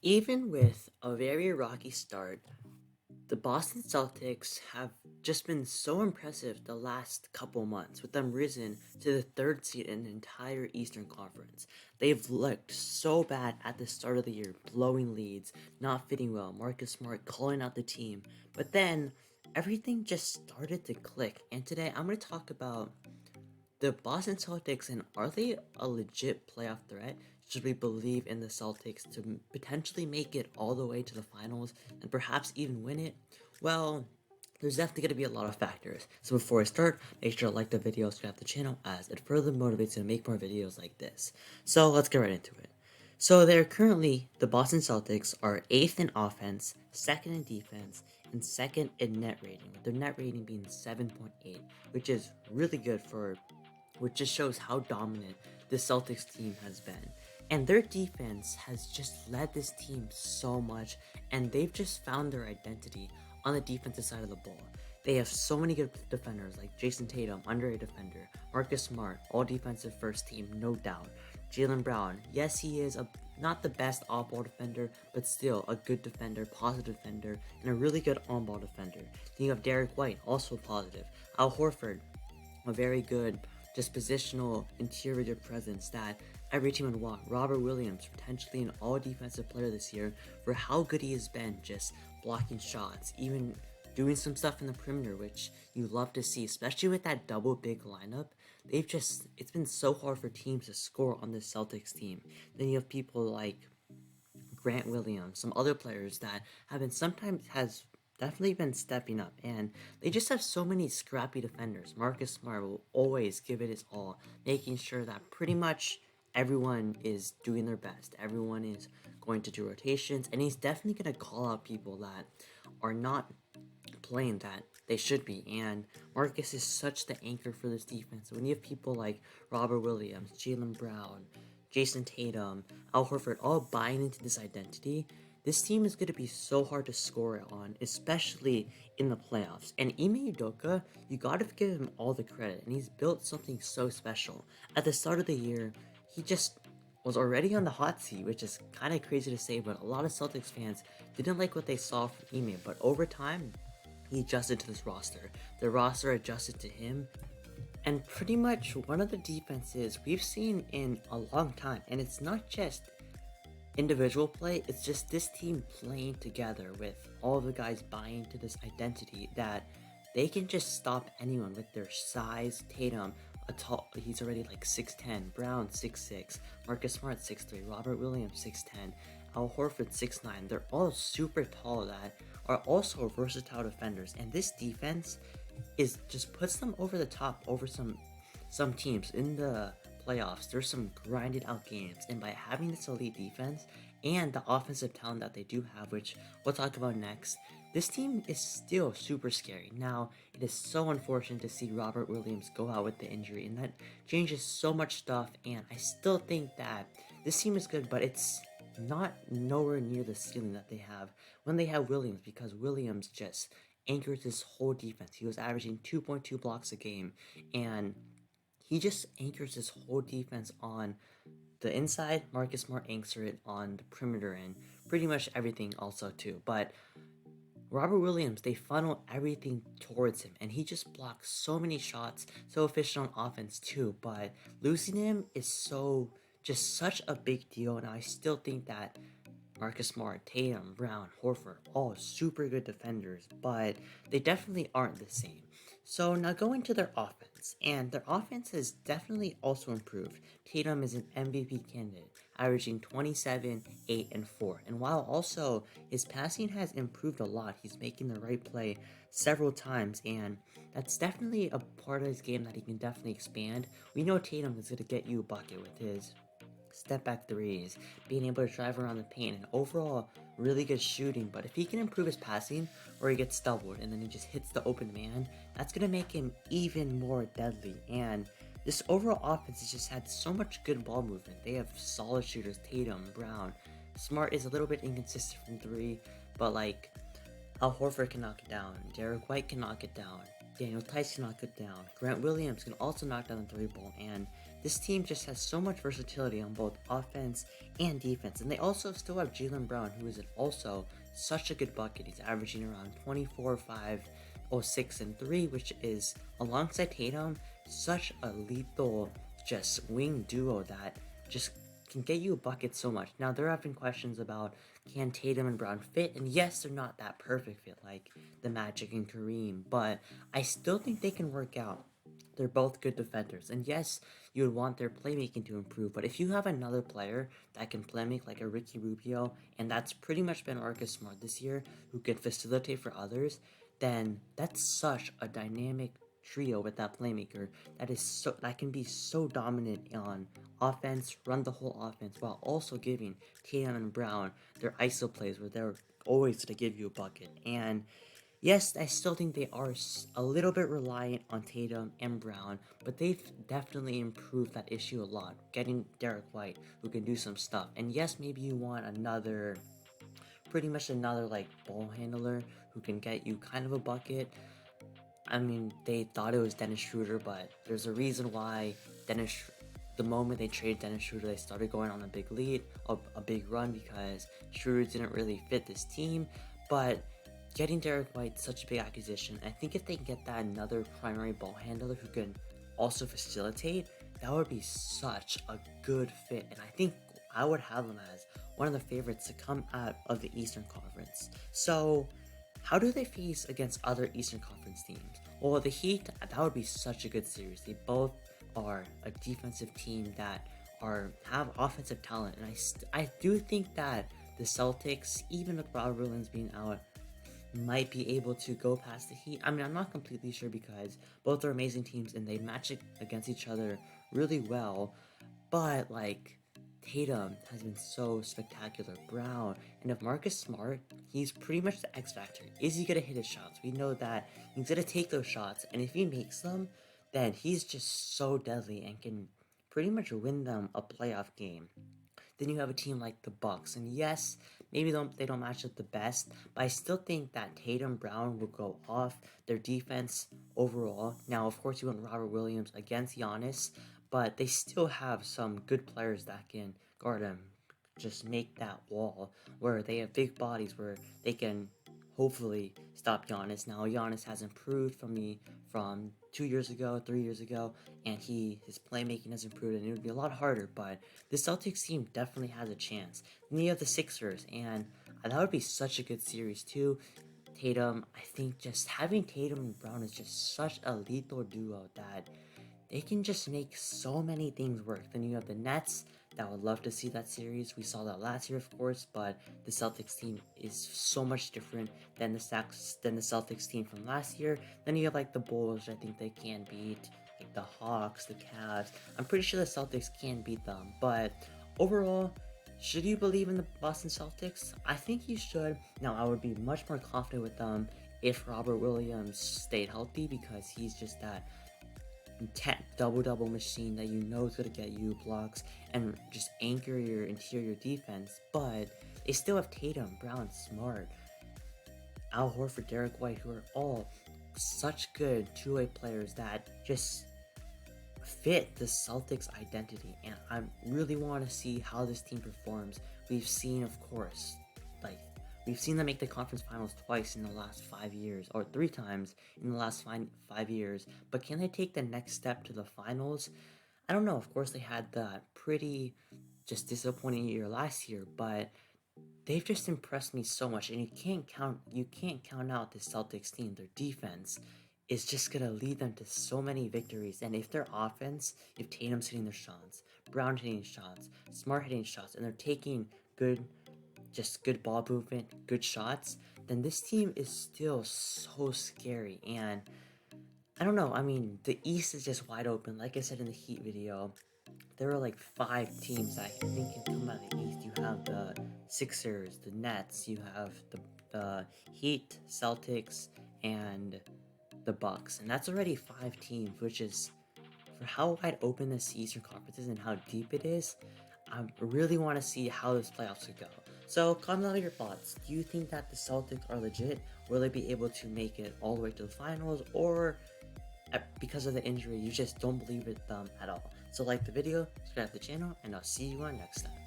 Even with a very rocky start, the Boston Celtics have just been so impressive the last couple months, with them risen to the third seed in the entire Eastern Conference. They've looked so bad at the start of the year, blowing leads, not fitting well, Marcus Smart calling out the team, but then everything just started to click. And today I'm going to talk about the Boston Celtics, and are they a legit playoff threat? Should we believe in the Celtics to potentially make it all the way to the finals and perhaps even win it? Well, there's definitely going to be a lot of factors. So before I start, make sure to like the video, subscribe to the channel, as it further motivates you to make more videos like this. So let's get right into it. So they're currently, the Boston Celtics are 8th in offense, 2nd in defense, and 2nd in net rating, with their net rating being 7.8, which is really good for, which just shows how dominant the Celtics team has been. And their defense has just led this team so much, and they've just found their identity on the defensive side of the ball. They have so many good defenders like Jason Tatum, underrated defender, Marcus Smart, all defensive first team, no doubt. Jaylen Brown, yes, he is not the best off-ball defender, but still a good defender, positive defender, and a really good on-ball defender. Then you have Derek White, also positive. Al Horford, a very good just positional interior presence that every team would want. Robert Williams, potentially an all defensive player this year for how good he has been just blocking shots, even doing some stuff in the perimeter, which you love to see, especially with that double big lineup. It's been so hard for teams to score on this Celtics team. Then you have people like Grant Williams, some other players that have been sometimes has definitely been stepping up, and they just have so many scrappy defenders. Marcus Smart will always give it his all, making sure that pretty much everyone is doing their best. Everyone is going to do rotations, and he's definitely going to call out people that are not playing that they should be. And Marcus is such the anchor for this defense. When you have people like Robert Williams, Jaylen Brown, Jason Tatum, Al Horford all buying into this identity, this team is going to be so hard to score on, especially in the playoffs. And Ime Udoka, you got to give him all the credit, and he's built something so special. At the start of the year, he just was already on the hot seat, which is kind of crazy to say, but a lot of Celtics fans didn't like what they saw from Ime. But over time, he adjusted to this roster. The roster adjusted to him, and pretty much one of the defenses we've seen in a long time. And it's not just individual play, it's just this team playing together with all the guys buying to this identity that they can just stop anyone with their size. Tatum, he's already like 6'10, Brown 6'6, Marcus Smart 6'3, Robert Williams 6'10, Al Horford 6'9. They're all super tall that are also versatile defenders, and this defense is just puts them over the top over some teams in the playoffs. There's some grinded out games, and by having this elite defense and the offensive talent that they do have, which we'll talk about next, this team is still super scary. Now, it is so unfortunate to see Robert Williams go out with the injury, and that changes so much stuff, and I still think that this team is good, but it's not nowhere near the ceiling that they have when they have Williams, because Williams just anchors this whole defense. He was averaging 2.2 blocks a game, and he just anchors this whole defense on the inside. Marcus Smart anchors it on the perimeter and pretty much everything also too. But Robert Williams, they funnel everything towards him, and he just blocks so many shots, so efficient on offense too. But losing him is just such a big deal, and I still think that Marcus Smart, Tatum, Brown, Horford, all super good defenders, but they definitely aren't the same. So now going to their offense, and their offense has definitely also improved. Tatum is an MVP candidate, averaging 27, 8, and 4. And while also his passing has improved a lot, he's making the right play several times, and that's definitely a part of his game that he can definitely expand. We know Tatum is going to get you a bucket with his step back threes, being able to drive around the paint, and overall really good shooting. But if he can improve his passing, or he gets doubled and then he just hits the open man, that's gonna make him even more deadly. And this overall offense has just had so much good ball movement. They have solid shooters: Tatum, Brown. Smart is a little bit inconsistent from three, but like Al Horford can knock it down, Derek White can knock it down, Daniel Tice can knock it down, Grant Williams can also knock down the three ball, and this team just has so much versatility on both offense and defense. And they also still have Jaylen Brown, who is also such a good bucket. He's averaging around 24, 5, 6, and 3, which is, alongside Tatum, such a lethal just wing duo that just can get you a bucket so much. Now, there have been questions about, can Tatum and Brown fit? And yes, they're not that perfect fit like the Magic and Kareem, but I still think they can work out. They're both good defenders. And yes, you would want their playmaking to improve, but if you have another player that can playmake like a Ricky Rubio, and that's pretty much been Marcus Smart this year, who can facilitate for others, then that's such a dynamic trio with that playmaker that can be so dominant on offense, run the whole offense, while also giving Tatum and Brown their ISO plays where they're always going to give you a bucket. And yes, I still think they are a little bit reliant on Tatum and Brown, but they've definitely improved that issue a lot, getting Derek White, who can do some stuff. And yes, maybe you want pretty much another like ball handler who can get you kind of a bucket. I mean, they thought it was Dennis Schroeder, but there's a reason why the moment they traded Dennis Schroeder, they started going on a big lead, a big run, because Schroeder didn't really fit this team. But getting Derek White, such a big acquisition. I think if they can get that another primary ball handler who can also facilitate, that would be such a good fit. And I think I would have them as one of the favorites to come out of the Eastern Conference. So, how do they face against other Eastern Conference teams? Well, the Heat, that would be such a good series. They both are a defensive team that have offensive talent, and I do think that the Celtics, even with Robert Williams being out, might be able to go past the Heat. I mean, I'm not completely sure because both are amazing teams and they match it against each other really well, but like Tatum has been so spectacular. Brown, and if Marcus Smart, he's pretty much the X factor. Is he gonna hit his shots? We know that he's gonna take those shots, and if he makes them, then he's just so deadly and can pretty much win them a playoff game. Then you have a team like the Bucks, and yes, maybe they don't match up the best, but I still think that Tatum Brown will go off. Their defense overall. Now, of course, you want Robert Williams against Giannis, but they still have some good players that can guard him. Just make that wall where they have big bodies where they can hopefully stop Giannis. Now, Giannis has improved from 2 years ago, 3 years ago, and his playmaking has improved, and it would be a lot harder. But the Celtics team definitely has a chance. Then you have the Sixers, and that would be such a good series too. Tatum, I think just having Tatum and Brown is just such a lethal duo that they can just make so many things work. Then you have the Nets that would love to see that series. We saw that last year, of course, but the Celtics team is so much different than the Celtics team from last year. Then you have like the Bulls, I think they can beat, like the Hawks, the Cavs. I'm pretty sure the Celtics can beat them, but overall, should you believe in the Boston Celtics? I think you should. Now, I would be much more confident with them if Robert Williams stayed healthy, because he's just that double machine that you know is going to get you blocks and just anchor your interior defense. But they still have Tatum, Brown, Smart, Al Horford, Derek White, who are all such good two-way players that just fit the Celtics identity, and I really want to see how this team performs. We've seen, of course, we've seen them make the conference finals twice in the last 5 years, or 3 times in the last 5 years, but can they take the next step to the finals? I don't know. Of course, they had that pretty just disappointing year last year, but they've just impressed me so much, and you can't count out the Celtics team. Their defense is just gonna lead them to so many victories. And if their offense, if Tatum's hitting their shots, Brown hitting shots, Smart hitting shots, and they're taking good ball movement, good shots, then this team is still so scary. And I don't know. I mean, the East is just wide open. Like I said in the Heat video, there are like 5 teams that I think can come out of the East. You have the Sixers, the Nets, you have the Heat, Celtics, and the Bucks, and that's already 5 teams, which is, for how wide open this Eastern Conference is and how deep it is, I really want to see how this playoffs could go. So comment down your thoughts. Do you think that the Celtics are legit? Will they be able to make it all the way to the finals, or because of the injury, you just don't believe in them at all? So like the video, subscribe to the channel, and I'll see you on next time.